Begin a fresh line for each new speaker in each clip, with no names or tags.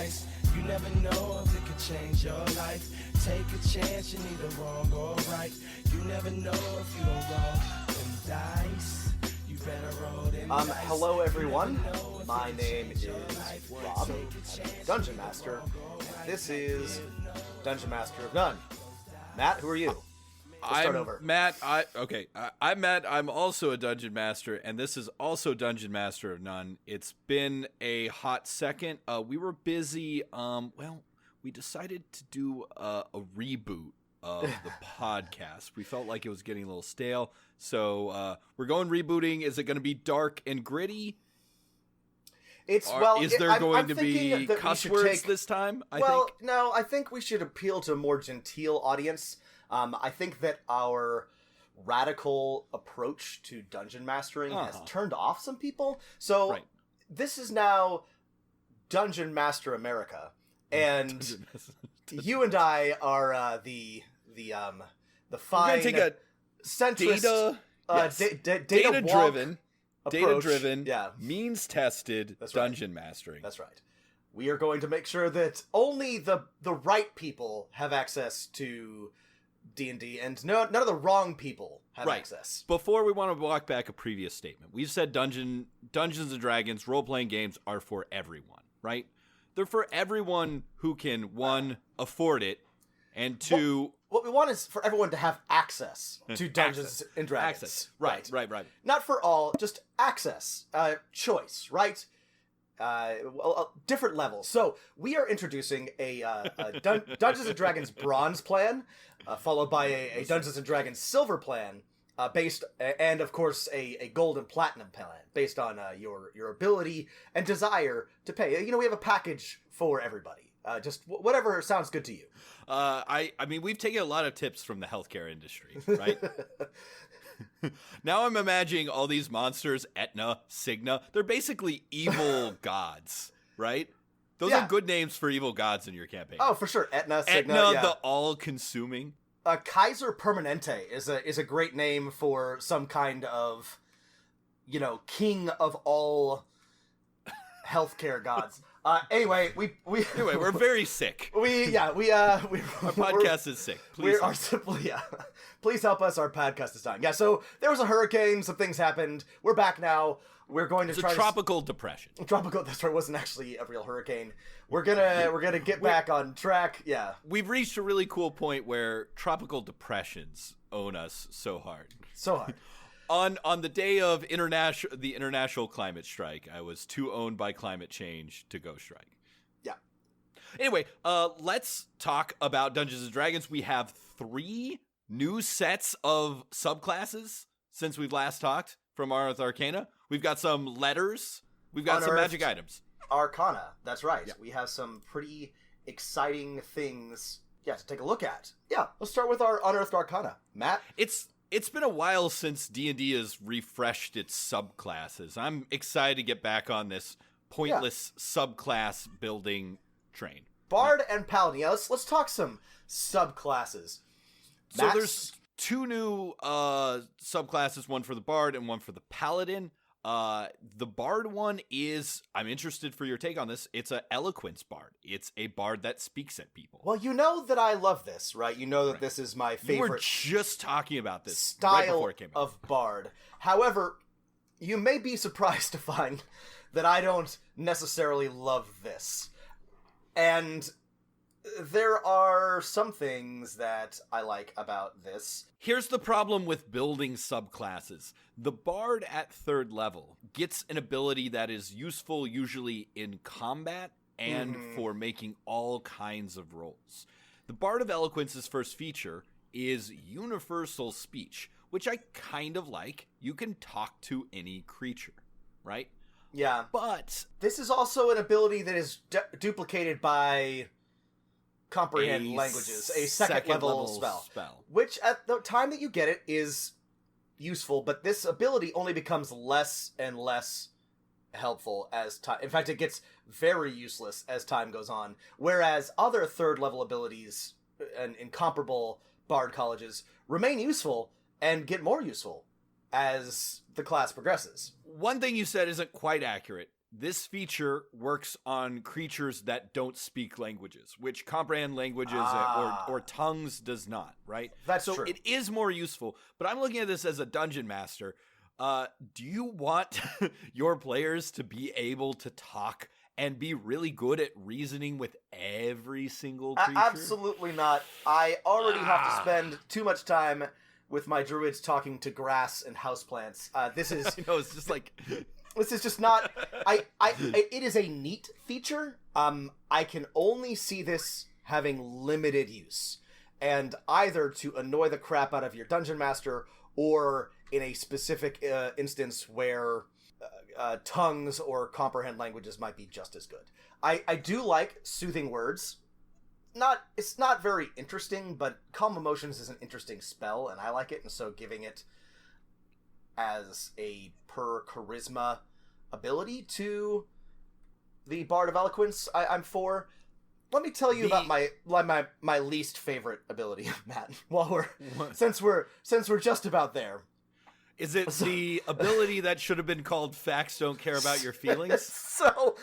dice. You never know if it could change your life. Take a chance, you're neither wrong or right. You never know if you don't roll them dice. You better roll them dice.
Hello everyone. My name is Rob. I'm a Dungeon Master. And this is Dungeon Master of None. Matt, who are you?
I'm Matt. I'm Matt. I'm also a Dungeon Master, and this is also Dungeon Master of None. It's been a hot second. We were busy. We decided to do a reboot of the podcast. We felt like it was getting a little stale, so we're going rebooting. Is it going to be dark and gritty? Is there going to be cuss words this time?
No. I think we should appeal to a more genteel audience. I think that our radical approach to dungeon mastering has turned off some people. So This is now Dungeon Master America, and you and I are the fine centrist,
data-driven, means-tested dungeon mastering.
That's right. We are going to make sure that only the right people have access to D&D, and none of the wrong people have access.
Before we want to walk back a previous statement, we've said Dungeons & Dragons role-playing games are for everyone, right? They're for everyone who can, one, afford it, and two...
What we want is for everyone to have access to Dungeons & Dragons.
Access. Right.
Not for all, just access. Choice, right? Different levels. So we are introducing a Dungeons & Dragons Bronze plan, followed by a Dungeons & Dragons Silver plan, and of course a Gold and Platinum plan based on your ability and desire to pay. We have a package for everybody. Just whatever sounds good to you.
I mean, we've taken a lot of tips from the healthcare industry, right? Now I'm imagining all these monsters, Etna, Cigna, they're basically evil gods, right? Those are good names for evil gods in your campaign.
Oh, for sure. Etna, Cigna,
the all-consuming.
Kaiser Permanente is a great name for some kind of, king of all healthcare gods. Anyway,
we're very sick.
Our
podcast is sick.
Please help us. Our podcast is dying. Yeah. So there was a hurricane. Some things happened. We're back now. We're going to try
tropical depression.
Tropical. That's right. It wasn't actually a real hurricane. We're gonna get back on track. Yeah.
We've reached a really cool point where tropical depressions own us so hard.
So hard.
On the day of the international climate strike, I was too owned by climate change to go strike.
Yeah.
Anyway, let's talk about Dungeons & Dragons. We have 3 new sets of subclasses since we've last talked from Unearthed Arcana. We've got some letters. We've got some magic items.
Arcana, that's right. Yeah. We have some pretty exciting things to take a look at. Yeah, let's start with our Unearthed Arcana. Matt?
It's been a while since D&D has refreshed its subclasses. I'm excited to get back on this pointless subclass building train.
Bard and Paladin. Yeah, let's talk some subclasses.
So there's 2 new subclasses, one for the Bard and one for the Paladin. The Bard one is, I'm interested for your take on this, it's a eloquence Bard. It's a Bard that speaks at people.
Well, you know that I love this, right? You know that this is my favorite.
You were just talking about this
style
right before it came out.
Of Bard. However, you may be surprised to find that I don't necessarily love this. And there are some things that I like about this.
Here's the problem with building subclasses. The Bard at 3rd level gets an ability that is useful usually in combat and for making all kinds of rolls. The Bard of Eloquence's first feature is universal speech, which I kind of like. You can talk to any creature, right?
Yeah.
But
this is also an ability that is duplicated by comprehend languages, a second level spell, which at the time that you get it is useful, but this ability only becomes less and less helpful as time. In fact, it gets very useless as time goes on, whereas other 3rd level abilities and incomparable Bard colleges remain useful and get more useful as the class progresses.
One thing you said isn't quite accurate. this feature works on creatures that don't speak languages, which comprehend languages or tongues does not, right?
That's
so
true.
It is more useful, but I'm looking at this as a dungeon master. Do you want your players to be able to talk and be really good at reasoning with every single creature?
Absolutely not. I already have to spend too much time with my druids talking to grass and houseplants. This is...
I know, it's just like...
This is just not... it is a neat feature. I can only see this having limited use. And either to annoy the crap out of your dungeon master, or in a specific instance where tongues or comprehend languages might be just as good. I do like soothing words. It's not very interesting, but Calm Emotions is an interesting spell, and I like it, and so giving it as a per charisma ability to the Bard of Eloquence, I'm for. Let me tell you about my least favorite ability, Matt. Since we're just about there.
Is it the ability that should have been called Facts Don't Care About Your Feelings?
So,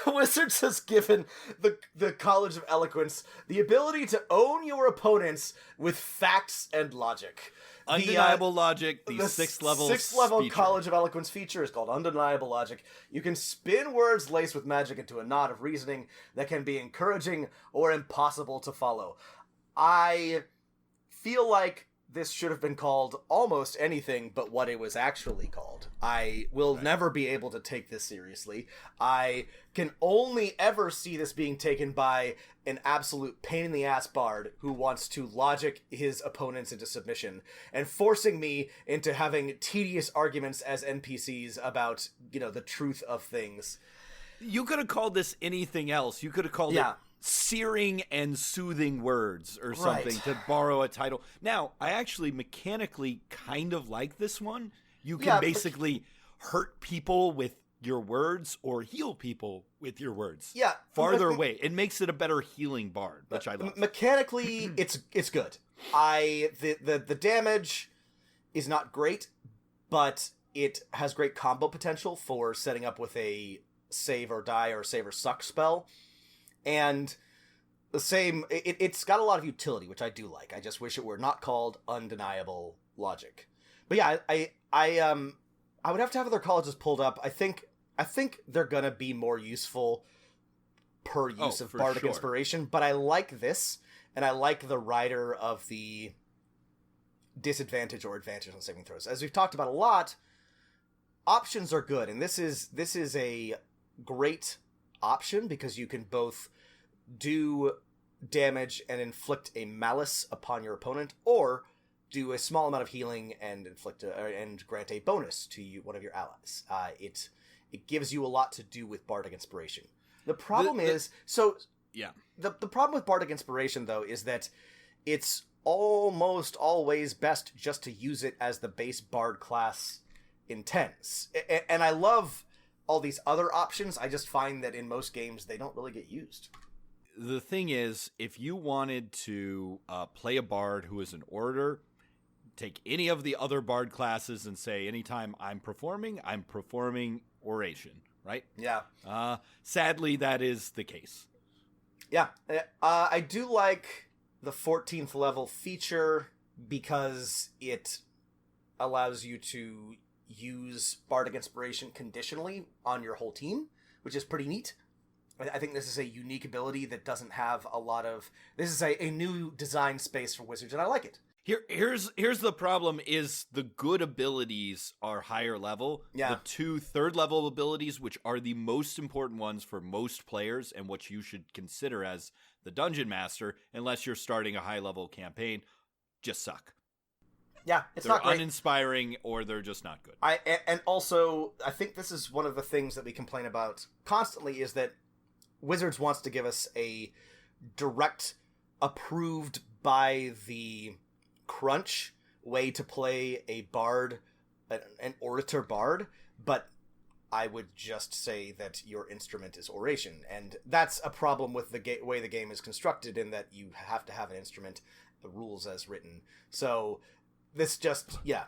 Wizards has given the College of Eloquence the ability to own your opponents with facts and logic.
Undeniable Logic, the sixth level feature.
College of Eloquence feature is called Undeniable Logic. You can spin words laced with magic into a knot of reasoning that can be encouraging or impossible to follow. I feel like this should have been called almost anything but what it was actually called. I will never be able to take this seriously. I can only ever see this being taken by an absolute pain-in-the-ass bard who wants to logic his opponents into submission and forcing me into having tedious arguments as NPCs about, the truth of things.
You could have called this anything else. You could have called it searing and soothing words or something, to borrow a title. Now, I actually mechanically kind of like this one. You can basically hurt people with your words or heal people with your words.
Yeah.
Farther away. It makes it a better healing bard, which I love.
Mechanically, it's good. The damage is not great, but it has great combo potential for setting up with a save or die or save or suck spell. And the same, it's got a lot of utility, which I do like. I just wish it were not called Undeniable Logic. But yeah, I would have to have other colleges pulled up. I think they're gonna be more useful per use of Bardic Inspiration. But I like this, and I like the rider of the disadvantage or advantage on saving throws. As we've talked about a lot, options are good, and this is a great option because you can both do damage and inflict a malice upon your opponent, or do a small amount of healing and and grant a bonus to one of your allies. It gives you a lot to do with Bardic Inspiration. The problem the problem with Bardic Inspiration, though, is that it's almost always best just to use it as the base Bard class intends. And I love all these other options. I just find that in most games they don't really get used.
The thing is, if you wanted to play a bard who is an orator, take any of the other bard classes and say, anytime I'm performing oration, right?
Yeah.
Sadly, that is the case.
Yeah. I do like the 14th level feature because it allows you to use Bardic Inspiration conditionally on your whole team, which is pretty neat. I think this is a unique ability that doesn't have a lot of... This is a new design space for Wizards, and I like it.
Here's the problem is the good abilities are higher level.
Yeah.
The 2 third level abilities, which are the most important ones for most players and what you should consider as the Dungeon Master, unless you're starting a high level campaign, just suck.
Yeah,
they're
not great.
Uninspiring, or they're just not good.
And also, I think this is one of the things that we complain about constantly is that Wizards wants to give us a direct, approved by the crunch way to play a bard, an orator bard, but I would just say that your instrument is oration, and that's a problem with the way the game is constructed, in that you have to have an instrument, the rules as written. So this just, yeah.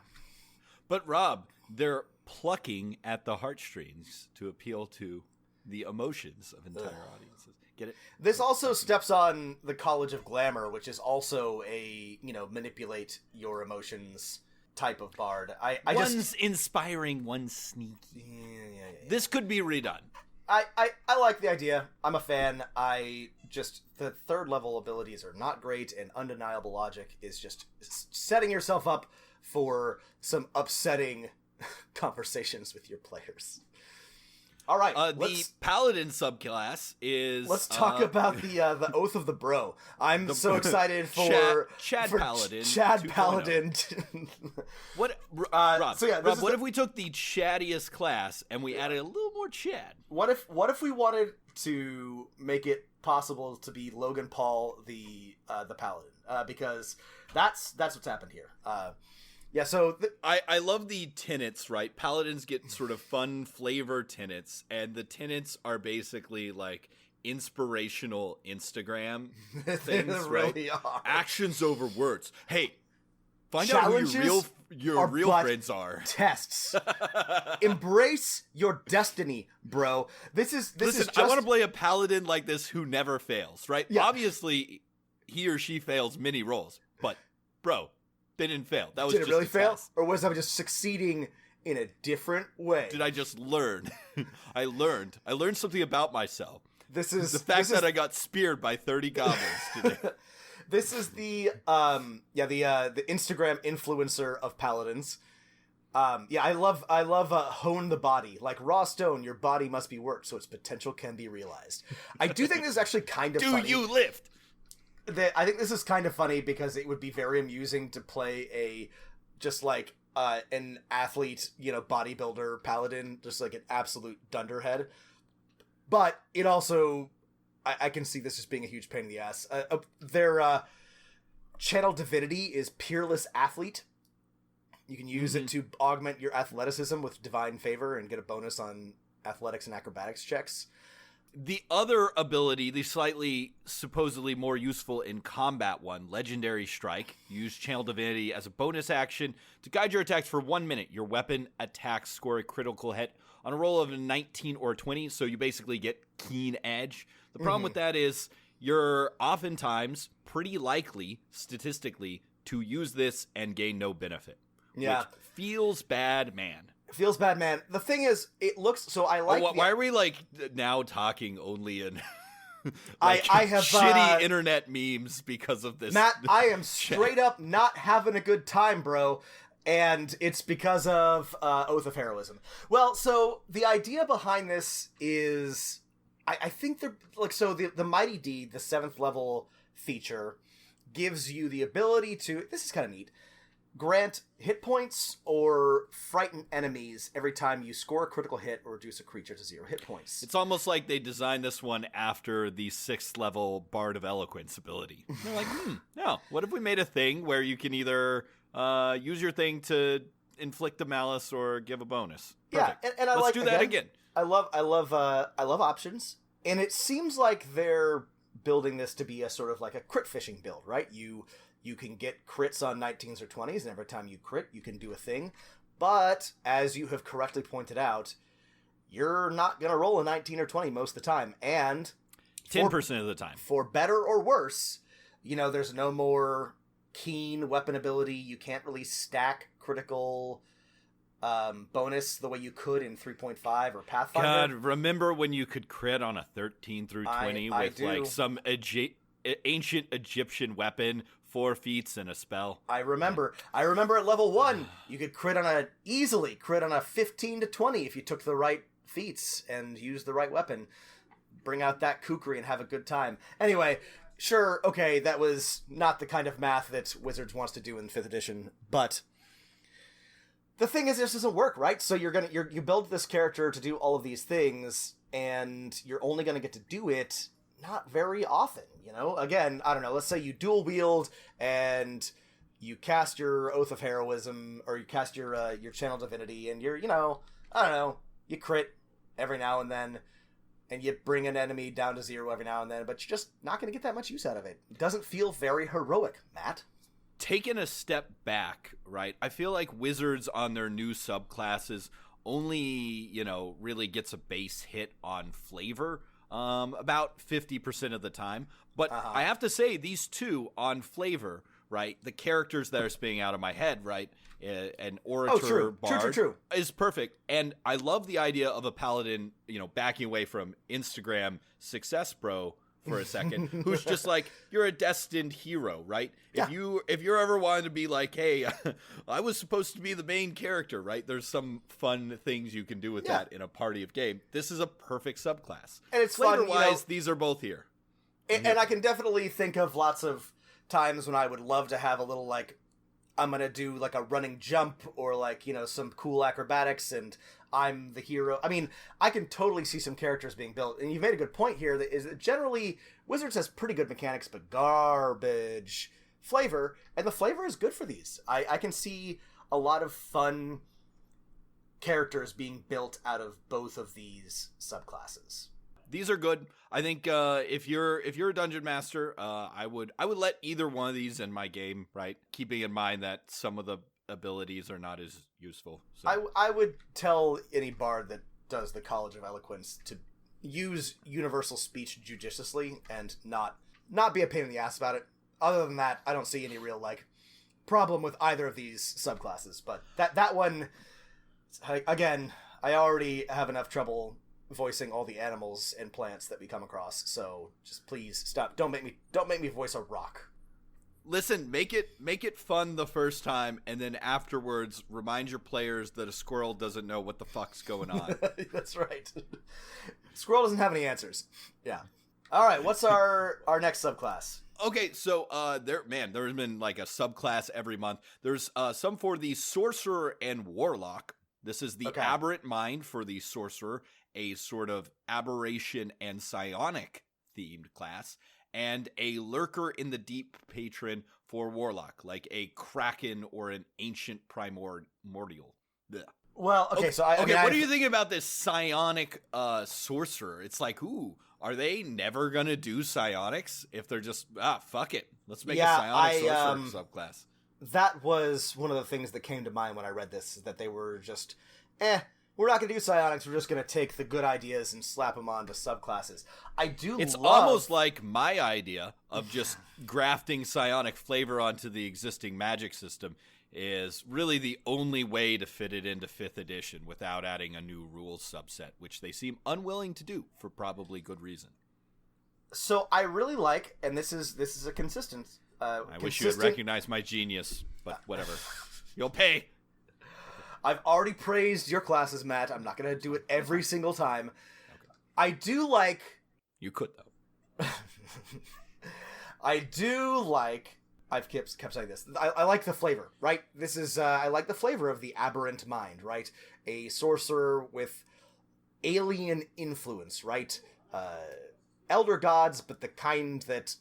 But Rob, there plucking at the heartstrings to appeal to the emotions of entire audiences. Get it?
This also steps on the College of Glamour, which is also a, manipulate your emotions type of bard.
One's inspiring, one's sneaky.
Yeah.
This could be redone.
I like the idea. I'm a fan. The third level abilities are not great, and undeniable logic is just setting yourself up for some upsetting conversations with your players. All right,
the Paladin subclass is...
Let's talk about the Oath of the Bro. I'm so excited for...
Chad Paladin.
Chad 2.0. Paladin.
What, Rob, what if we took the chattiest class and we added a little more Chad?
What if we wanted to make it possible to be Logan Paul the Paladin? Because that's what's happened here. Yeah, so...
I love the tenets, right? Paladins get sort of fun flavor tenets, and the tenets are basically like inspirational Instagram things,
they
right?
Really are.
Actions over words. Hey, find out who your real friends are.
Tests. Embrace your destiny, bro. Listen, is just...
I want to play a Paladin like this who never fails, right?
Yeah.
Obviously, he or she fails many rolls, but, bro... They didn't fail. That was
Did it
just
really fail?
Test.
Or was I just succeeding in a different way?
Did I just learn? I learned something about myself.
This is
the fact that I got speared by 30 goblins today.
This is the Instagram influencer of paladins. I love hone the body. Like raw stone, your body must be worked so its potential can be realized. I do think this is actually kind of funny.
Do you lift?
I think this is kind of funny because it would be very amusing to play an athlete, bodybuilder paladin, just like an absolute dunderhead. But it also, I can see this just being a huge pain in the ass. Their channel divinity is Peerless Athlete. You can use it to augment your athleticism with divine favor and get a bonus on athletics and acrobatics checks.
The other ability, the slightly supposedly more useful in combat one, Legendary Strike. Use Channel Divinity as a bonus action to guide your attacks for 1 minute. Your weapon attacks score a critical hit on a roll of a 19 or 20, so you basically get Keen Edge. The problem with that is you're oftentimes pretty likely, statistically, to use this and gain no benefit.
Yeah.
Which feels bad, man.
Feels bad, man. The thing is, it looks so. I like.
Why are we now talking only in?
I have
shitty internet memes because of this.
Matt, I am straight up not having a good time, bro, and it's because of Oath of Heroism. Well, so the idea behind this is, I think they're the Mighty Deed, the 7th level feature, gives you the ability to. This is kind of neat. Grant hit points or frighten enemies every time you score a critical hit or reduce a creature to 0 hit points.
It's almost like they designed this one after the 6th level Bard of Eloquence ability. They're like, no, what if we made a thing where you can either use your thing to inflict a malice or give a bonus? Perfect.
Yeah, and
Let's do that again.
I love options, and it seems like they're building this to be a sort of like a crit fishing build, right? You can get crits on 19s or 20s, and every time you crit, you can do a thing. But, as you have correctly pointed out, you're not going to roll a 19 or 20 most of the time. And
10% of the time.
For better or worse, there's no more keen weapon ability. You can't really stack critical bonus the way you could in 3.5 or Pathfinder.
God, remember when you could crit on a 13 through 20 with like some ancient Egyptian weapon, 4 feats and a spell?
I remember at level 1, you could easily crit on a 15 to 20 if you took the right feats and used the right weapon. Bring out that kukri and have a good time. Anyway, sure, okay, that was not the kind of math that Wizards wants to do in 5th edition, but the thing is, this doesn't work, right? So you build this character to do all of these things, and you're only gonna get to do it not very often, Again, I don't know, let's say you dual wield and you cast your Oath of Heroism, or you cast your Channel Divinity, and you're, I don't know, you crit every now and then, and you bring an enemy down to 0 every now and then, but you're just not going to get that much use out of it. It doesn't feel very heroic, Matt.
Taking a step back, right? I feel like Wizards on their new subclasses only, really gets a base hit on flavor about 50% of the time. But I have to say, these two on flavor, right, the characters that are spinning out of my head, right, an orator bard is perfect. And I love the idea of a paladin, backing away from Instagram success bro for a second, who's just like, you're a destined hero, right? Yeah. If you're ever wanting to be like, hey, I was supposed to be the main character, right? There's some fun things you can do with that in a party of game. This is a perfect subclass. And it's flavor-wise, these are both here.
And I can definitely think of lots of times when I would love to have a little, like, I'm going to do, like, a running jump or, like, some cool acrobatics and I'm the hero. I mean, I can totally see some characters being built. And you've made a good point here that is that generally Wizards has pretty good mechanics, but garbage flavor. And the flavor is good for these. I can see a lot of fun characters being built out of both of these subclasses.
These are good. I think if you're a dungeon master, I would let either one of these in my game, right? Keeping in mind that some of the abilities are not as useful. So.
I would tell any bard that does the College of Eloquence to use universal speech judiciously and not be a pain in the ass about it. Other than that, I don't see any real problem with either of these subclasses. But that one, again, I already have enough trouble voicing all the animals and plants that we come across, so just please stop. Don't make me voice a rock.
Listen, make it fun the first time, and then afterwards remind your players that a squirrel doesn't know what the fuck's going on.
That's right. Squirrel doesn't have any answers. Yeah. All right, what's our next subclass?
Okay, so there's been like a subclass every month. There's some for the Sorcerer and Warlock. This is the Aberrant Mind for the Sorcerer, a sort of aberration and psionic themed class, and a Lurker in the Deep patron for Warlock, like a Kraken or an ancient primordial. Blech.
Well, okay, so
what are you thinking about this psionic sorcerer? It's like, ooh, are they never gonna do psionics if they're just fuck it, let's make a psionic sorcerer subclass?
That was one of the things that came to mind when I read this, is that they were just, we're not going to do psionics, we're just going to take the good ideas and slap them onto subclasses. It's
almost like my idea of just grafting psionic flavor onto the existing magic system is really the only way to fit it into 5th edition without adding a new rules subset, which they seem unwilling to do for probably good reason.
So I really like, and this is a consistent...
I wish you would recognize my genius, but whatever. You'll pay.
I've already praised your classes, Matt. I'm not going to do it every single time. Okay. I do like...
You could, though.
I do like... I've kept saying this. I like the flavor, right? This is... I like the flavor of the Aberrant Mind, right? A sorcerer with alien influence, right? Elder gods, but the kind that...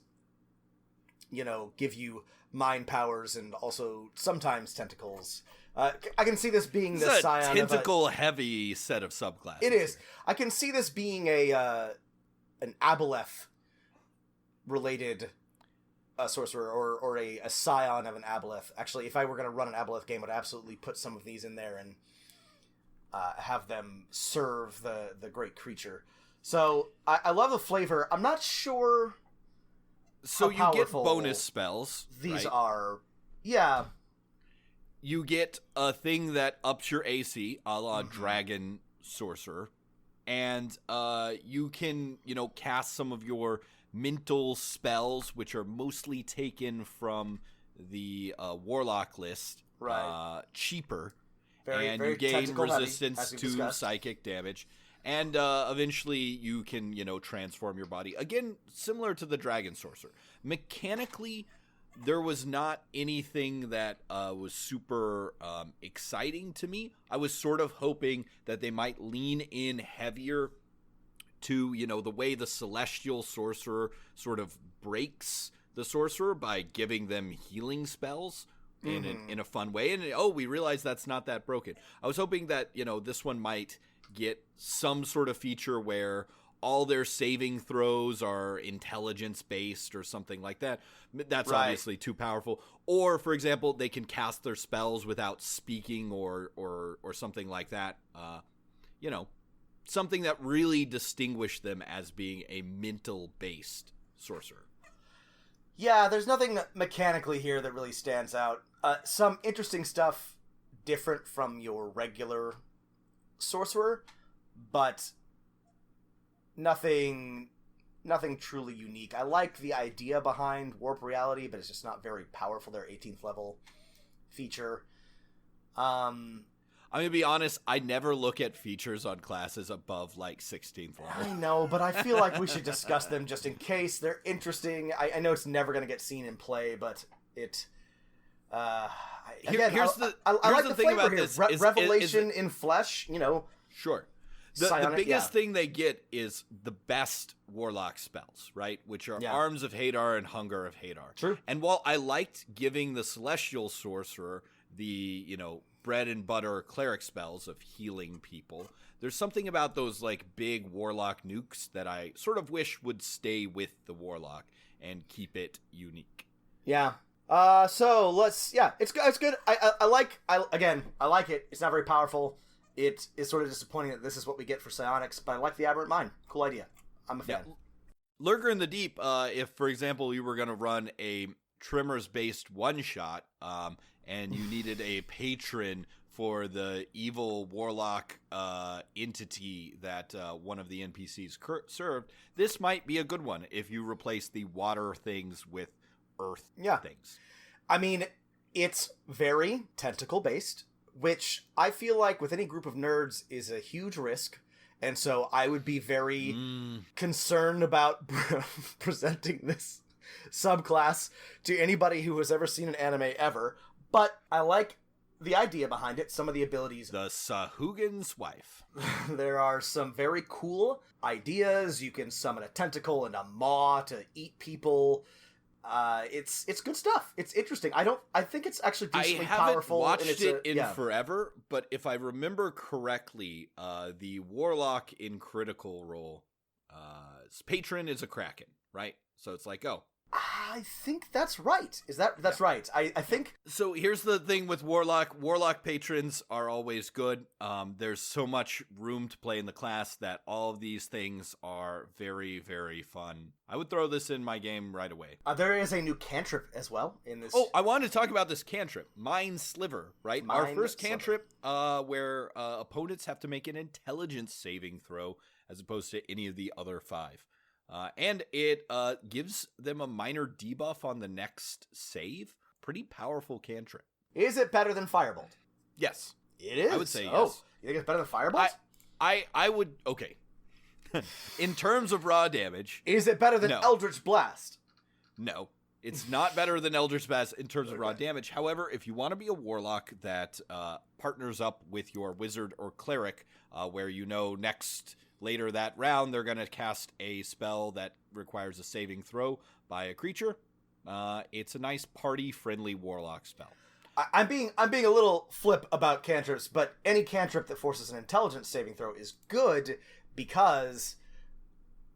give you mind powers and also sometimes tentacles. I can see this being the scion of a
tentacle-heavy set of subclasses.
It is. I can see this being an Aboleth-related sorcerer or a scion of an Aboleth. Actually, if I were going to run an Aboleth game, I'd absolutely put some of these in there and have them serve the great creature. So I love the flavor. I'm not sure...
So you get bonus spells.
These
right?
are, yeah.
You get a thing that ups your AC, a la Dragon Sorcerer, and you can, cast some of your mental spells, which are mostly taken from the Warlock list,
right?
Cheaper,
very
you gain resistance
heavy,
to psychic damage. And eventually you can, transform your body. Again, similar to the Dragon Sorcerer. Mechanically, there was not anything that was super exciting to me. I was sort of hoping that they might lean in heavier to, the way the Celestial Sorcerer sort of breaks the Sorcerer by giving them healing spells in a fun way. And, we realize that's not that broken. I was hoping that, this one might... get some sort of feature where all their saving throws are intelligence based or something like that. That's obviously too powerful. Or, for example, they can cast their spells without speaking or something like that. Something that really distinguished them as being a mental based sorcerer.
Yeah, there's nothing mechanically here that really stands out. Some interesting stuff different from your regular sorcerer, but nothing truly unique. I like the idea behind Warp Reality, but it's just not very powerful. Their 18th level feature.
I'm gonna be honest, I never look at features on classes above like 16th level.
I know, but I feel like we should discuss them just in case. They're interesting. I know it's never gonna get seen in play, but it...
here's the thing about
here.
this.
Revelation in flesh,
Sure. The biggest thing they get is the best Warlock spells, right? Which are Arms of Hadar and Hunger of Hadar.
True.
And while I liked giving the Celestial Sorcerer the, bread and butter cleric spells of healing people, there's something about those, like, big Warlock nukes that I sort of wish would stay with the Warlock and keep it unique.
Yeah. So let's, it's good. I like it. It's not very powerful. It is sort of disappointing that this is what we get for Psionics, but I like the Aberrant Mind. Cool idea. I'm a fan.
Yeah. Lurker in the Deep, if, for example, you were going to run a Tremors-based one-shot, and you needed a patron for the evil Warlock entity that one of the NPCs served, this might be a good one if you replace the water things with earth things.
I mean, it's very tentacle-based, which I feel like with any group of nerds is a huge risk, and so I would be very concerned about presenting this subclass to anybody who has ever seen an anime ever, but I like the idea behind it, some of the abilities.
The Sahugin's wife.
There are some very cool ideas. You can summon a tentacle and a maw to eat people. It's good stuff. It's interesting. I think it's actually decently powerful.
I haven't watched it in forever, but if I remember correctly, the Warlock in Critical Role, patron is a Kraken, right? So it's like,
I think that's right. That's right. I think.
So here's the thing with Warlock. Warlock patrons are always good. There's so much room to play in the class that all of these things are very, very fun. I would throw this in my game right away.
There is a new cantrip as well in this.
Oh, I wanted to talk about this cantrip. Mind Sliver, right? Our first cantrip where opponents have to make an intelligence saving throw as opposed to any of the other 5. And it gives them a minor debuff on the next save. Pretty powerful cantrip.
Is it better than Firebolt?
Yes.
It is?
I would say yes.
Oh, you think it's better than Firebolt?
I would... Okay. In terms of raw damage...
Is it better than Eldritch Blast?
No. It's not better than Eldritch Blast in terms of raw damage. However, if you want to be a Warlock that partners up with your Wizard or Cleric, where later that round, they're going to cast a spell that requires a saving throw by a creature. It's a nice party-friendly Warlock spell.
I'm being a little flip about cantrips, but any cantrip that forces an intelligence saving throw is good because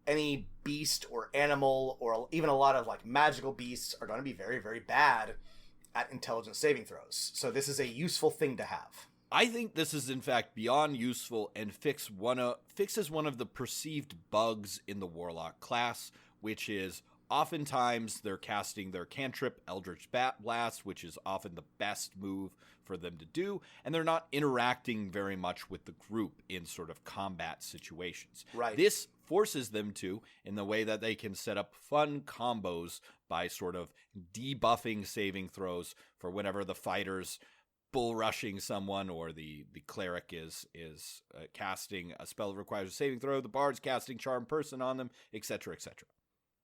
any beast or animal or even a lot of like magical beasts are going to be very, very bad at intelligence saving throws. So this is a useful thing to have.
I think this is, in fact, beyond useful and fixes one of the perceived bugs in the Warlock class, which is oftentimes they're casting their cantrip, Eldritch Blast, which is often the best move for them to do, and they're not interacting very much with the group in sort of combat situations.
Right.
This forces them to, in the way that they can set up fun combos by sort of debuffing saving throws for whenever the fighters bull rushing someone, or the cleric is casting a spell that requires a saving throw, the bard's casting charm person on them, etc., etc.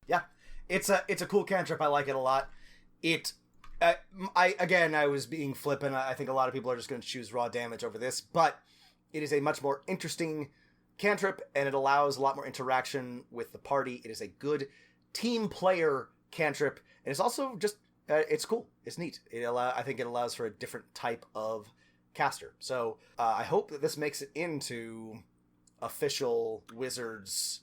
Yeah, it's a cool cantrip. I like it a lot. I was being flippant. I think a lot of people are just going to choose raw damage over this, but it is a much more interesting cantrip, and it allows a lot more interaction with the party. It is a good team player cantrip, and it's also just it's cool. It's neat. I think it allows for a different type of caster. So I hope that this makes it into official Wizards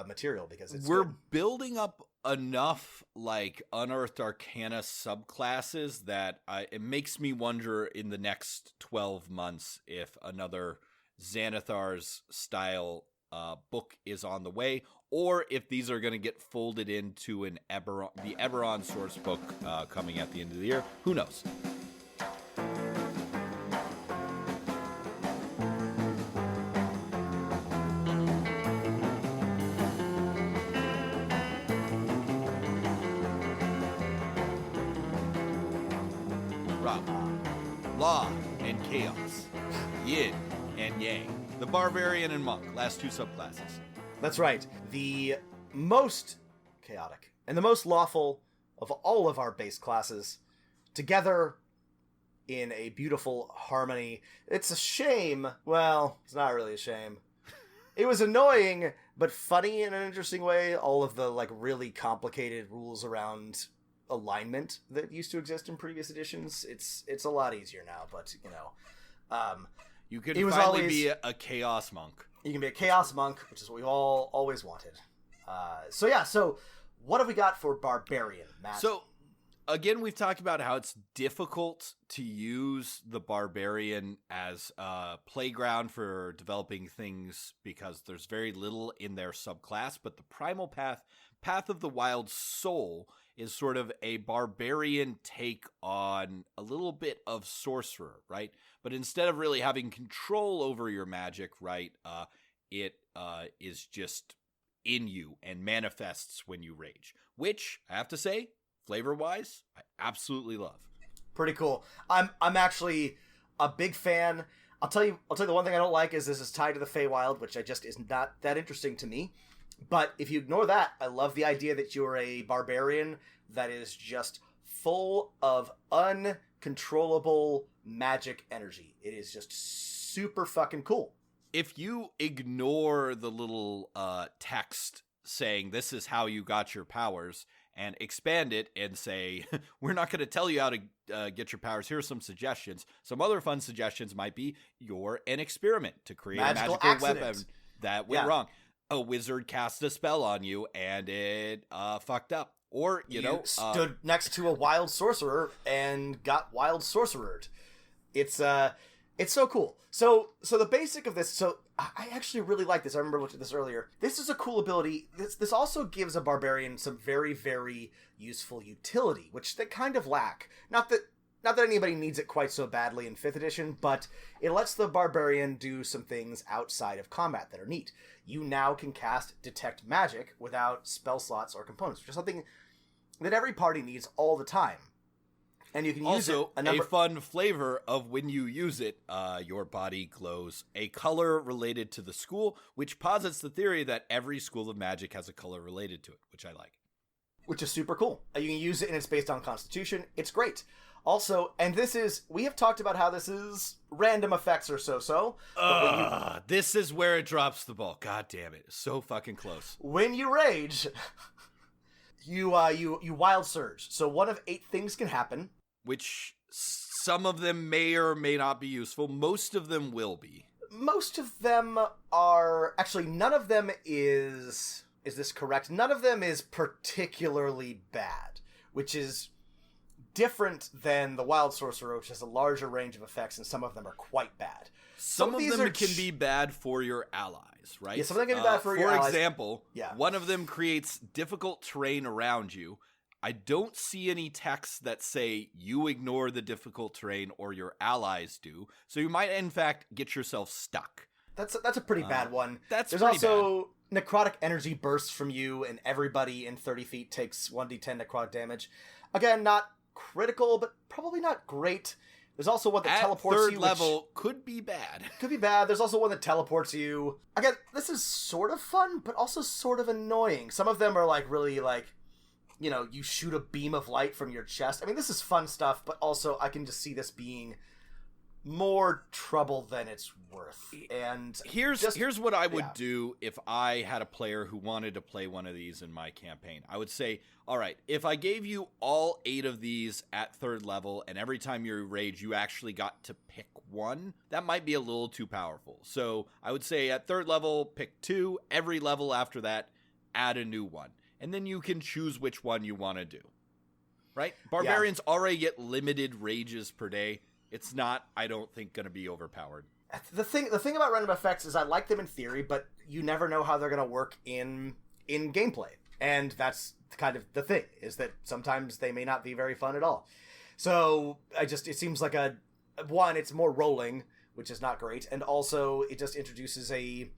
material because
we're
good.
Building up enough like Unearthed Arcana subclasses that it makes me wonder in the next 12 months if another Xanathar's style book is on the way, or if these are going to get folded into the Eberron source book coming at the end of the year. Who knows? Law and chaos, yin and yang, the barbarian and monk, last two subclasses.
That's right. The most chaotic and the most lawful of all of our base classes, together in a beautiful harmony. It's a shame. Well, it's not really a shame. It was annoying, but funny in an interesting way. All of the like really complicated rules around alignment that used to exist in previous editions, it's a lot easier now, but
you can finally be a chaos monk.
You can be a chaos monk, which is what we all always wanted. So what have we got for Barbarian, Matt?
So again, we've talked about how it's difficult to use the Barbarian as a playground for developing things because there's very little in their subclass, but the Primal Path of the Wild Soul is sort of a barbarian take on a little bit of sorcerer, right? But instead of really having control over your magic, right, it is just in you and manifests when you rage, which I have to say, flavor-wise, I absolutely love.
Pretty cool. I'm actually a big fan. I'll tell you the one thing I don't like is this is tied to the Feywild, which is not that interesting to me. But if you ignore that, I love the idea that you're a barbarian that is just full of uncontrollable magic energy. It is just super fucking cool.
If you ignore the little text saying this is how you got your powers and expand it and say, we're not going to tell you how to get your powers. Here are some suggestions. Some other fun suggestions might be you're an experiment to create a magical weapon that went wrong. A wizard cast a spell on you and it fucked up. Or, you
stood next to a wild sorcerer and got wild sorcerered. It's so cool. So the basic of this, so I actually really like this. I remember looking at this earlier. This is a cool ability. This also gives a barbarian some very, very useful utility, which they kind of lack. Not that anybody needs it quite so badly in 5th edition, but it lets the barbarian do some things outside of combat that are neat. You now can cast Detect Magic without spell slots or components, which is something that every party needs all the time. And you can use it
a fun flavor of when you use it, your body glows a color related to the school, which posits the theory that every school of magic has a color related to it, which I like.
Which is super cool. You can use it and it's based on Constitution. It's great. Also, and we have talked about how this is random effects or so.
This is where it drops the ball. God damn it. So fucking close.
When you rage, you wild surge. So one of 8 things can happen.
Which some of them may or may not be useful. Most of them will be.
Most of them are... Actually, none of them is... Is this correct? None of them is particularly bad, which is different than the Wild Sorcerer, which has a larger range of effects, and some of them are quite bad.
Some of them can be bad for your allies, right?
Yeah, some of them can be bad for your allies.
For example, one of them creates difficult terrain around you. I don't see any texts that say you ignore the difficult terrain or your allies do, so you might, in fact, get yourself stuck.
That's a pretty bad one.
There's
also bad. Necrotic energy bursts from you, and everybody in 30 feet takes 1d10 necrotic damage. Again, not critical, but probably not great. There's also one that teleports you.
At third level, could be bad.
Could be bad. There's also one that teleports you. Again, this is sort of fun, but also sort of annoying. Some of them are like really like, you shoot a beam of light from your chest. I mean, this is fun stuff, but also I can just see this being more trouble than it's worth. And
here's what I would do if I had a player who wanted to play one of these in my campaign. I would say, all right, if I gave you all 8 of these at 3rd level, and every time you rage, you actually got to pick one, that might be a little too powerful. So I would say at 3rd level, pick 2. Every level after that, add a new one. And then you can choose which one you want to do. Right? Barbarians already get limited rages per day. It's not, I don't think, going to be overpowered.
The thing about random effects is I like them in theory, but you never know how they're going to work in gameplay. And that's kind of the thing, is that sometimes they may not be very fun at all. So it seems like it's more rolling, which is not great. And also it just introduces a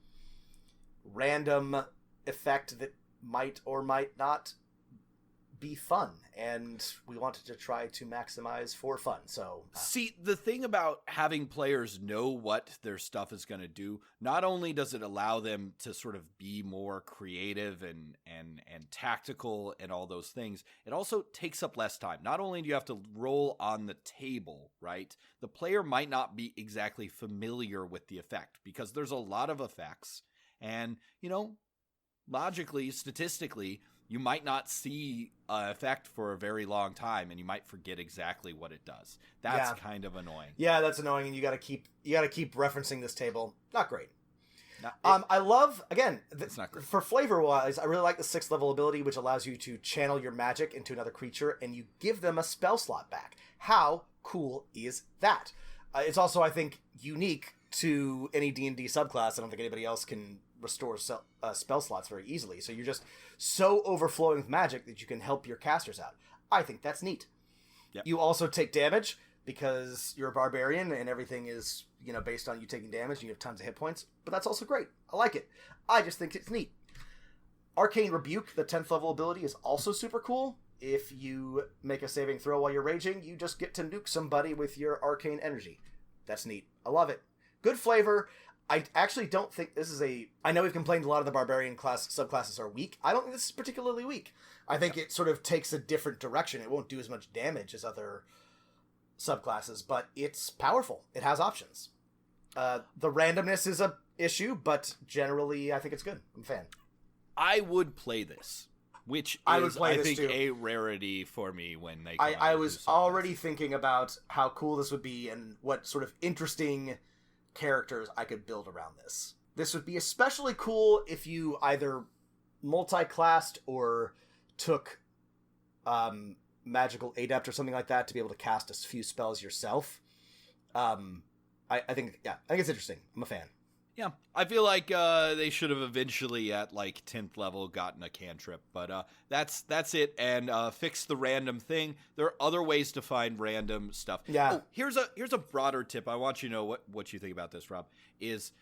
random effect that might or might not be fun, and we wanted to try to maximize for fun. So
see, the thing about having players know what their stuff is going to do, not only does it allow them to sort of be more creative and tactical and all those things, it also takes up less time. Not only do you have to roll on the table, right? The player might not be exactly familiar with the effect because there's a lot of effects, and logically, statistically, you might not see an effect for a very long time, and you might forget exactly what it does. That's kind of annoying.
Yeah, that's annoying, and you got to keep referencing this table. Not great. I love, again,
it's not great.
For flavor-wise, I really like the 6th level ability, which allows you to channel your magic into another creature, and you give them a spell slot back. How cool is that? It's also, I think, unique to any D&D subclass. I don't think anybody else can restore spell slots very easily. So you're just so overflowing with magic that you can help your casters out. I think that's neat. Yep. You also take damage because you're a barbarian and everything is, based on you taking damage and you have tons of hit points. But that's also great. I like it. I just think it's neat. Arcane Rebuke, the 10th level ability, is also super cool. If you make a saving throw while you're raging, you just get to nuke somebody with your arcane energy. That's neat. I love it. Good flavor. I actually don't think this is I know we've complained a lot of the Barbarian subclasses are weak. I don't think this is particularly weak. I think it sort of takes a different direction. It won't do as much damage as other subclasses, but it's powerful. It has options. The randomness is a issue, but generally I think it's good. I'm a fan.
I would play this, which is, I think, a rarity for me when they come out.
I was already thinking about how cool this would be and what sort of interesting characters I could build around this. This would be especially cool if you either multi-classed or took magical adept or something like that to be able to cast a few spells yourself. I think it's interesting. I'm a fan.
Yeah, I feel like they should have eventually at 10th level gotten a cantrip, but that's it, and fix the random thing. There are other ways to find random stuff.
Yeah.
Oh, here's a broader tip. I want you to know what you think about this, Rob. Is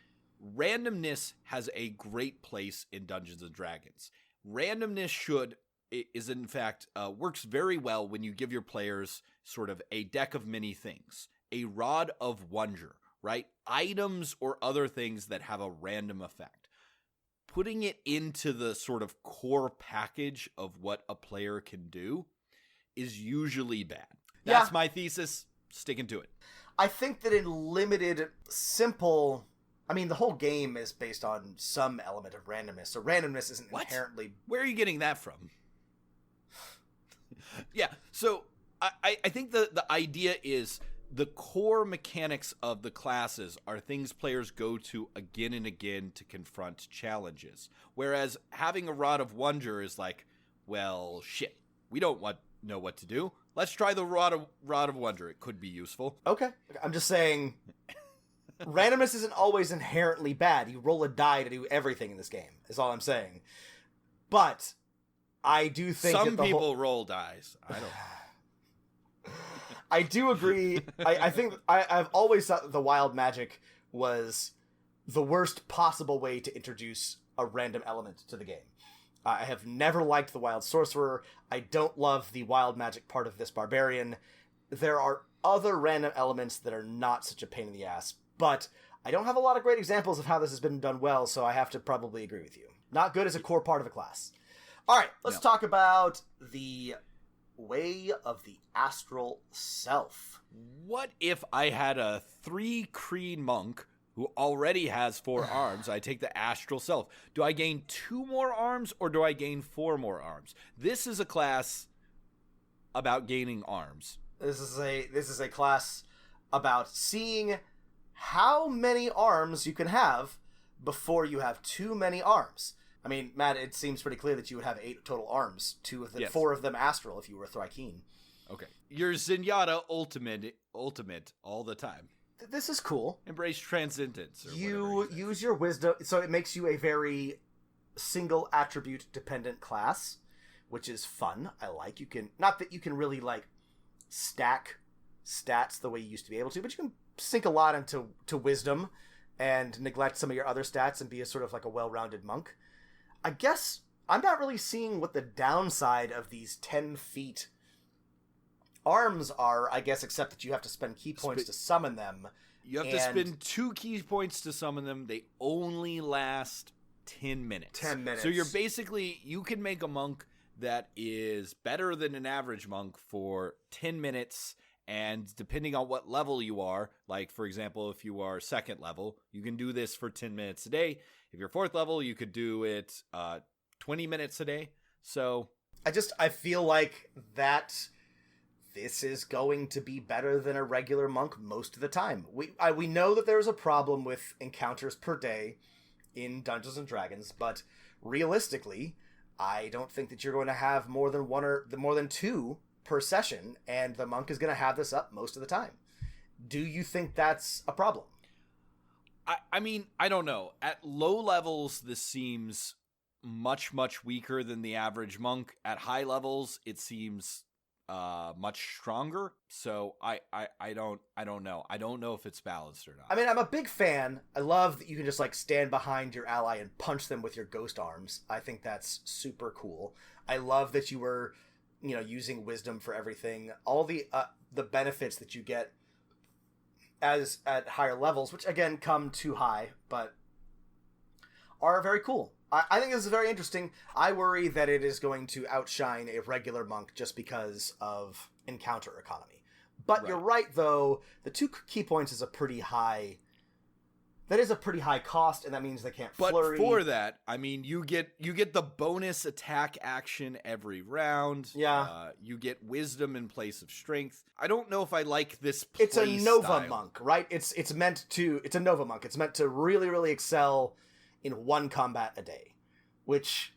randomness has a great place in Dungeons and Dragons. Randomness is in fact works very well when you give your players sort of a deck of many things, a rod of wonder. Right? Items or other things that have a random effect. Putting it into the sort of core package of what a player can do is usually bad. That's my thesis. Sticking to it.
I think that in limited, simple... I mean, the whole game is based on some element of randomness, so randomness isn't inherently...
Where are you getting that from? Yeah, so I think the idea is... The core mechanics of the classes are things players go to again and again to confront challenges. Whereas having a Rod of Wonder is like, well, shit, we don't know what to do. Let's try the Rod of Wonder. It could be useful.
Okay. I'm just saying, randomness isn't always inherently bad. You roll a die to do everything in this game, is all I'm saying. But I do think
some people roll dice. I don't
I do agree. I think I've always thought that the wild magic was the worst possible way to introduce a random element to the game. I have never liked the wild sorcerer. I don't love the wild magic part of this barbarian. There are other random elements that are not such a pain in the ass, but I don't have a lot of great examples of how this has been done well, so I have to probably agree with you. Not good as a core part of a class. All right, let's talk about the Way of the Astral Self.
What if I had a 3 Kree monk who already has 4 arms? I take the Astral Self. Do I gain 2 more arms or do I gain 4 more arms? This is a class about gaining arms.
This is a class about seeing how many arms you can have before you have too many arms. I mean, Matt, it seems pretty clear that you would have 8 total arms, 4 of them astral if you were Thrakeen.
Okay. You're Zenyatta ultimate all the time.
This is cool.
Embrace transcendence. Or
you use your wisdom, so it makes you a very single attribute dependent class, which is fun. I like. You can, not that you can really like stack stats the way you used to be able to, but you can sink a lot into wisdom and neglect some of your other stats and be a sort of like a well-rounded monk. I guess I'm not really seeing what the downside of these 10 feet arms are, I guess, except that you have to spend key points to summon them.
You have to spend 2 key points to summon them. They only last 10 minutes.
10 minutes.
So you can make a monk that is better than an average monk for 10 minutes. And depending on what level you are, like, for example, if you are 2nd level, you can do this for 10 minutes a day. If you're 4th level, you could do it 20 minutes a day. So
I feel like that this is going to be better than a regular monk most of the time. We know that there's a problem with encounters per day in Dungeons and Dragons, but realistically, I don't think that you're going to have more than 2 per session, and the monk is going to have this up most of the time. Do you think that's a problem?
I mean, I don't know. At low levels, this seems much, much weaker than the average monk. At high levels, it seems much stronger. So I don't know. I don't know if it's balanced or not.
I mean, I'm a big fan. I love that you can just like stand behind your ally and punch them with your ghost arms. I think that's super cool. I love that you were, using wisdom for everything. All the benefits that you get as at higher levels, which again come too high, but are very cool. I think this is very interesting. I worry that it is going to outshine a regular monk just because of encounter economy. But You're right, though. The 2 key points is a pretty high. That is a pretty high cost, and that means they can't flurry.
But for that, I mean, you get the bonus attack action every round.
Yeah.
You get wisdom in place of strength. I don't know if I like this play
It's a Nova
style.
monk, right? It's a Nova monk. It's meant to really, really excel in 1 combat a day, which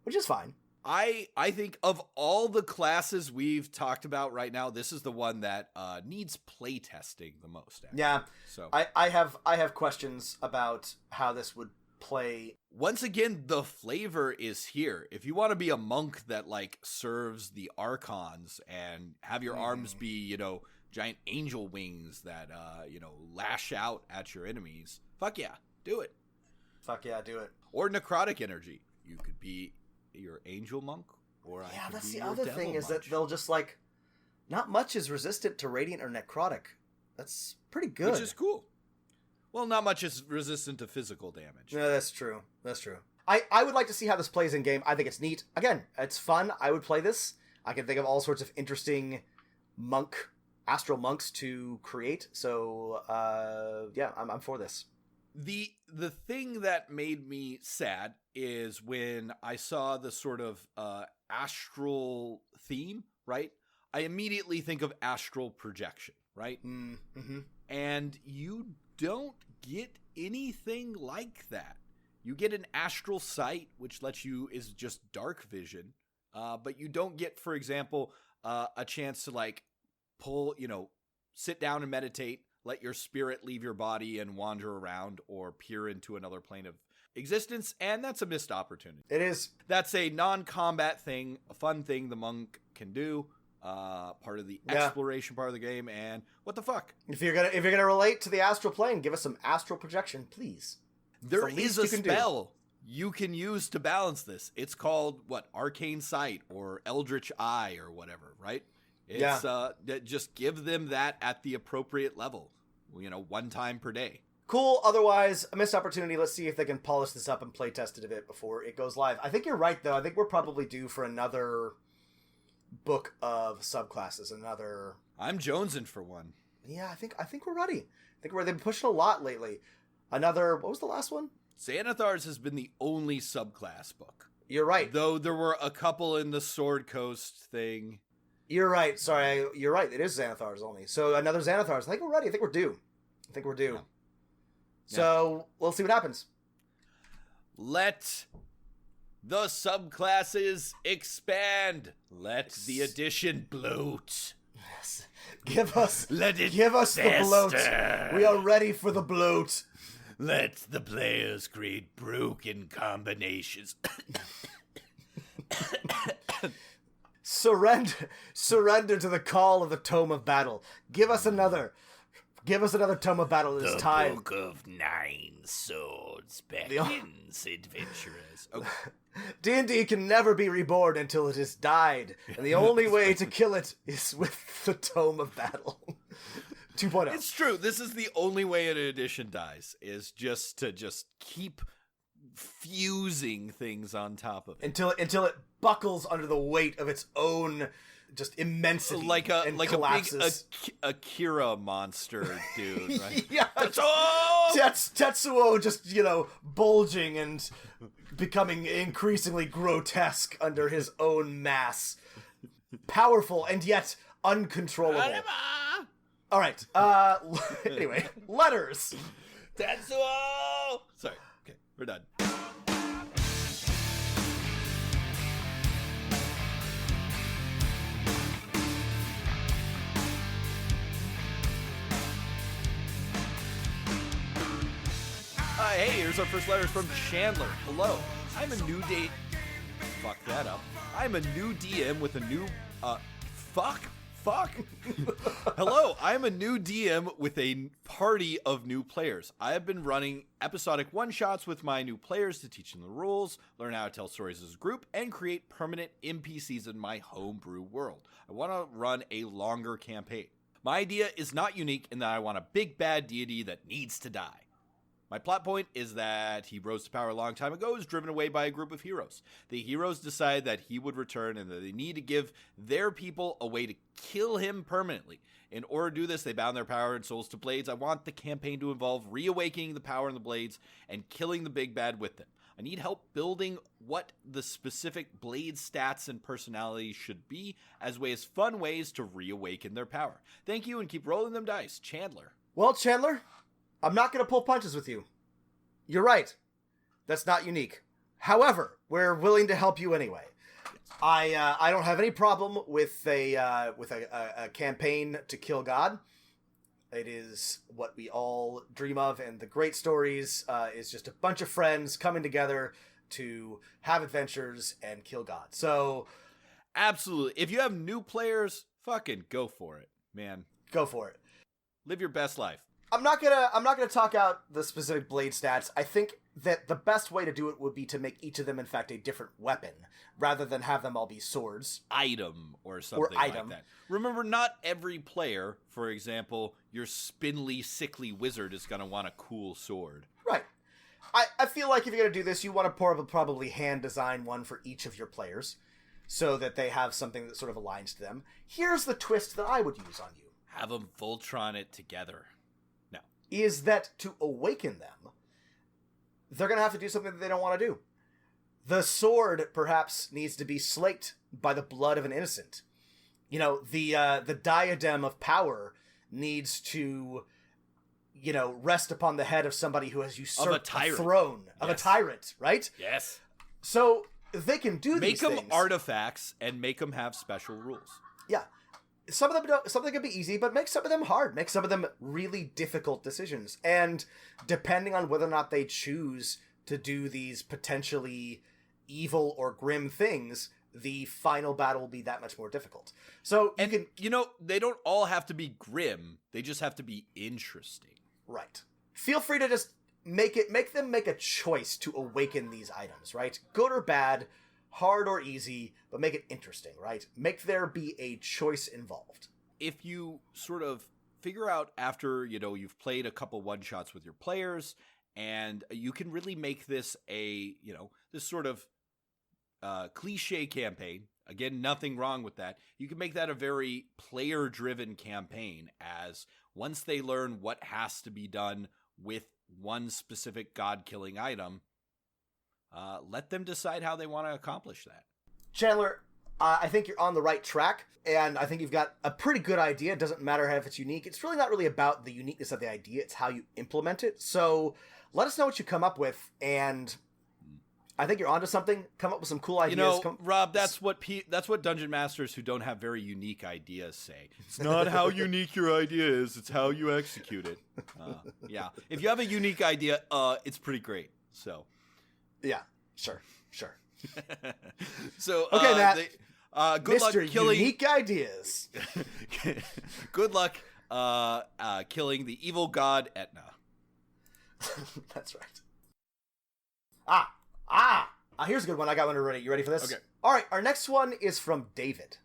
is fine.
I think of all the classes we've talked about right now, this is the one that needs play testing the most. Actually.
Yeah.
So
I have questions about how this would play.
Once again, the flavor is here. If you want to be a monk that like serves the archons and have your arms be, giant angel wings that lash out at your enemies, fuck yeah, do it.
Fuck yeah, do it.
Or necrotic energy. You could be your angel monk, or I could
that's
be
the
your
other
devil
thing is
monk.
that they'll just like, not much is resistant to radiant or necrotic. That's pretty good.
Which is cool. Well, not much is resistant to physical damage.
Yeah, that's true. I would like to see how this plays in game. I think it's neat. Again, it's fun. I would play this. I can think of all sorts of interesting astral monks to create. So I'm for this.
The thing that made me sad is when I saw the sort of astral theme, right? I immediately think of astral projection, right?
Mm-hmm.
And you don't get anything like that. You get an astral sight, which is just dark vision, but you don't get, for example, a chance to like sit down and meditate, let your spirit leave your body and wander around or peer into another plane of existence, and that's a missed opportunity.
It is.
That's a non-combat thing, a fun thing the monk can do, part of the exploration part of the game, and what the fuck?
If you're gonna relate to the astral plane, give us some astral projection, please.
There is a spell you can use to balance this. It's called, Arcane Sight or Eldritch Eye or whatever, right? It's just give them that at the appropriate level, 1 time per day.
Cool. Otherwise, a missed opportunity. Let's see if they can polish this up and play test it a bit before it goes live. I think you're right, though. I think we're probably due for another book of subclasses. Another.
I'm jonesing for one.
Yeah, I think we're ready. I think they've been pushing a lot lately. Another. What was the last one?
Xanathar's has been the only subclass book.
You're right.
Though there were a couple in the Sword Coast thing.
You're right. Sorry, you're right. It is Xanathar's only. So another Xanathar's. I think we're ready. I think we're due.
Yeah.
So we'll see what happens.
Let the subclasses expand. Let the edition bloat.
Yes. Give us
the
bloat. We are ready for the bloat.
Let the players create broken combinations.
Surrender to the call of the Tome of Battle. Give us another Tome of Battle this time.
The Book of Nine Swords beckons adventurers. Okay.
D&D can never be reborn until it has died, and the only way to kill it is with the Tome of Battle. 2.0.
It's true. This is the only way an edition dies, is just to keep fusing things on top of it
until it buckles under the weight of its own just immensity,
like a
collapses.
Big Akira monster dude, right?
Yeah, Tetsuo just bulging and becoming increasingly grotesque under his own mass, powerful and yet uncontrollable. All right. Anyway, letters.
Tetsuo. Sorry. Okay, we're done. Hey, here's our first letter from Chandler. Hello. I'm a new date. Fuck that up. I'm a new DM with a new. Fuck. Hello, I'm a new DM with a party of new players. I have been running episodic one-shots with my new players to teach them the rules, learn how to tell stories as a group, and create permanent NPCs in my homebrew world. I want to run a longer campaign. My idea is not unique in that I want a big bad deity that needs to die. My plot point is that he rose to power a long time ago, was driven away by a group of heroes. The heroes decide that he would return and that they need to give their people a way to kill him permanently. In order to do this, they bound their power and souls to blades. I want the campaign to involve reawakening the power in the blades and killing the big bad with them. I need help building what the specific blade stats and personalities should be, as well as fun ways to reawaken their power. Thank you and keep rolling them dice. Chandler.
Well, Chandler, I'm not going to pull punches with you. You're right. That's not unique. However, we're willing to help you anyway. I don't have any problem with a campaign to kill God. It is what we all dream of, and the great stories is just a bunch of friends coming together to have adventures and kill God. So,
absolutely. If you have new players, fucking go for it, man.
Go for it.
Live your best life.
I'm not gonna talk out the specific blade stats. I think that the best way to do it would be to make each of them, in fact, a different weapon, rather than have them all be swords.
Item or something like that. Remember, not every player, for example, your spindly, sickly wizard is going to want a cool sword.
Right. I feel like if you're going to do this, you want to probably hand design one for each of your players, so that they have something that sort of aligns to them. Here's the twist that I would use on you.
Have them Voltron it together. No.
Is that to awaken them, they're going to have to do something that they don't want to do. The sword, perhaps, needs to be slaked by the blood of an innocent. You know, the diadem of power needs to, rest upon the head of somebody who has usurped a throne. Of a tyrant, right?
Yes.
So they can do these things.
Make them artifacts and make them have special rules.
Yeah. Some of them can be easy, but make some of them hard. Make some of them really difficult decisions. And depending on whether or not they choose to do these potentially evil or grim things, the final battle will be that much more difficult. So
they don't all have to be grim. They just have to be interesting.
Right. Feel free to just make them make a choice to awaken these items, right? Good or bad, hard or easy, but make it interesting, right? Make there be a choice involved.
If you sort of figure out after, you've played a couple one-shots with your players, and you can really make this this sort of cliche campaign. Again, nothing wrong with that. You can make that a very player-driven campaign, as once they learn what has to be done with one specific god-killing item, let them decide how they want to accomplish that.
Chandler, I think you're on the right track, and I think you've got a pretty good idea. It doesn't matter if it's unique. It's really not really about the uniqueness of the idea. It's how you implement it. So let us know what you come up with, and I think you're onto something. Come up with some cool ideas.
Rob, that's what dungeon masters who don't have very unique ideas say. It's not how unique your idea is. It's how you execute it. Yeah. If you have a unique idea, it's pretty great. So.
Yeah, sure.
So,
okay, Matt.
Good
Mr.
luck killing
unique ideas.
Good luck killing the evil god Etna.
That's right. Here's a good one. I got one already. You ready for this?
Okay.
All right, our next one is from David.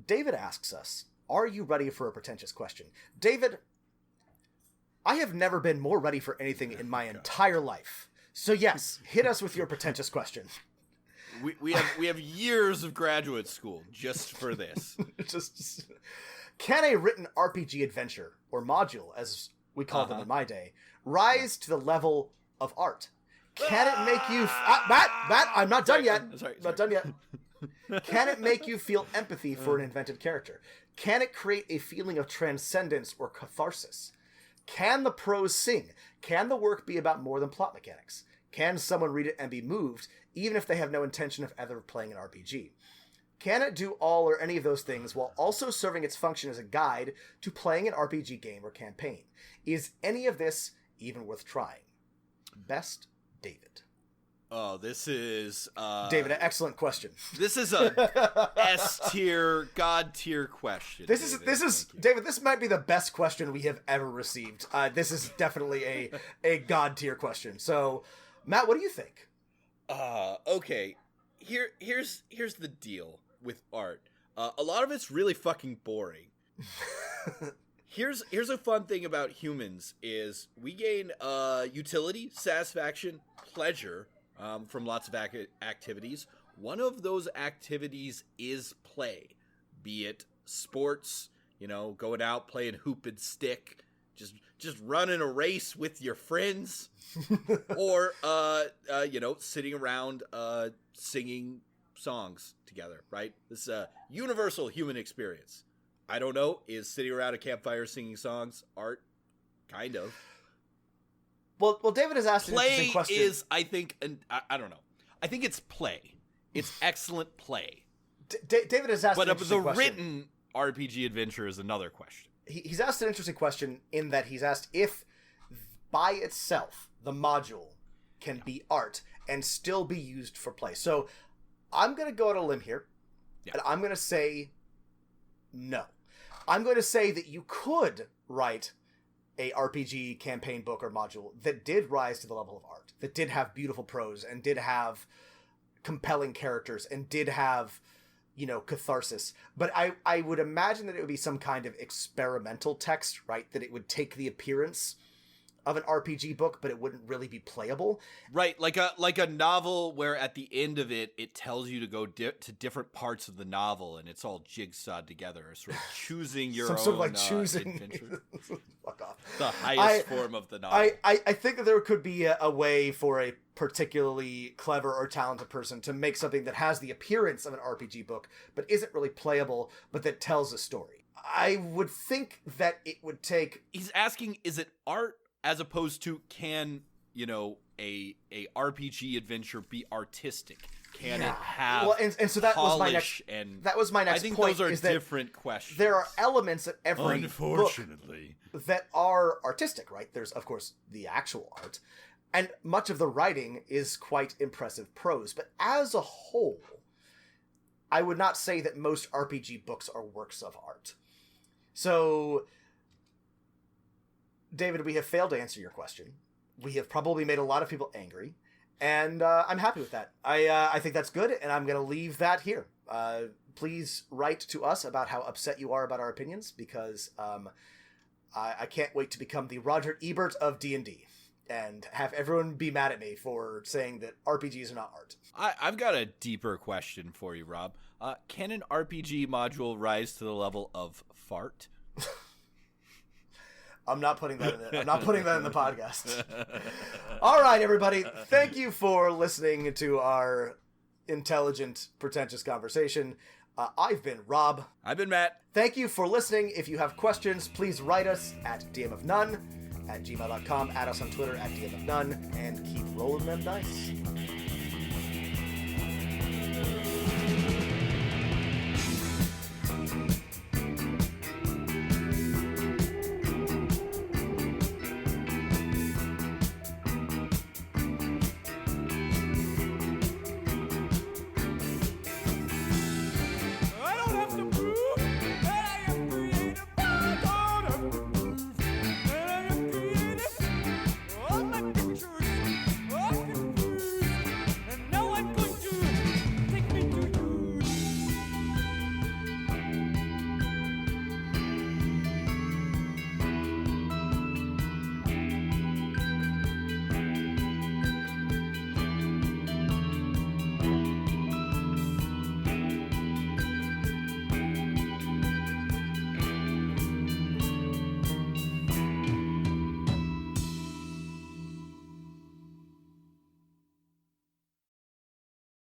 David asks us, are you ready for a pretentious question? David, I have never been more ready for anything in my entire life. So yes, hit us with your pretentious question.
We have years of graduate school just for this.
just can a written RPG adventure, or module, as we called them in my day, rise to the level of art? Can it make you... Matt, I'm not done yet.
Sorry.
Not done yet. Can it make you feel empathy for an invented character? Can it create a feeling of transcendence or catharsis? Can the prose sing? Can the work be about more than plot mechanics? Can someone read it and be moved, even if they have no intention of ever playing an RPG? Can it do all or any of those things while also serving its function as a guide to playing an RPG game or campaign? Is any of this even worth trying? Best, David.
Oh, this is...
David, an excellent question.
This is a S-tier, God-tier question.
This is David, this might be the best question we have ever received. This is definitely a God-tier question. So, Matt, what do you think?
Okay. Here's the deal with art. A lot of it's really fucking boring. Here's a fun thing about humans is we gain utility, satisfaction, pleasure from lots of activities. One of those activities is play, be it sports, going out playing hoop and stick, just running a race with your friends, or sitting around singing songs together. Right? This is a universal human experience. I don't know. Is sitting around a campfire singing songs art? Kind of.
Well, David has asked an interesting question.
Play is, I think, I don't know. I think it's play. It's excellent play.
David has asked an interesting question.
But the written RPG adventure is another question.
He's asked an interesting question in that he's asked if, by itself, the module can be art and still be used for play. So, I'm going to go on a limb here, and I'm going to say no. I'm going to say that you could write a RPG campaign book or module that did rise to the level of art, that did have beautiful prose and did have compelling characters and did have, catharsis. But I would imagine that it would be some kind of experimental text, right? That it would take the appearance of an RPG book, but it wouldn't really be playable.
Right, like a novel where at the end of it, it tells you to go to different parts of the novel, and it's all jigsawed together, sort of choosing your own
sort of like choosing
adventure.
Fuck off.
The highest form of the novel.
I think that there could be a way for a particularly clever or talented person to make something that has the appearance of an RPG book, but isn't really playable, but that tells a story. I would think that it would take...
He's asking, is it art? As opposed to, can, a RPG adventure be artistic? Can it have
and so that was my next point.
I think those are different questions.
There are elements of every book that are artistic, right? There's, of course, the actual art, and much of the writing is quite impressive prose. But as a whole, I would not say that most RPG books are works of art. So... David, we have failed to answer your question. We have probably made a lot of people angry, and I'm happy with that. I think that's good, and I'm going to leave that here. Please write to us about how upset you are about our opinions, because I can't wait to become the Roger Ebert of D&D. and have everyone be mad at me for saying that RPGs are not art.
I've got a deeper question for you, Rob. Can an RPG module rise to the level of fart?
I'm not putting that in I'm not putting that in the podcast. All right, everybody. Thank you for listening to our intelligent, pretentious conversation. I've been Rob.
I've been Matt.
Thank you for listening. If you have questions, please write us at dmofnone@gmail.com, add us on Twitter at dmofnone, and keep rolling them dice.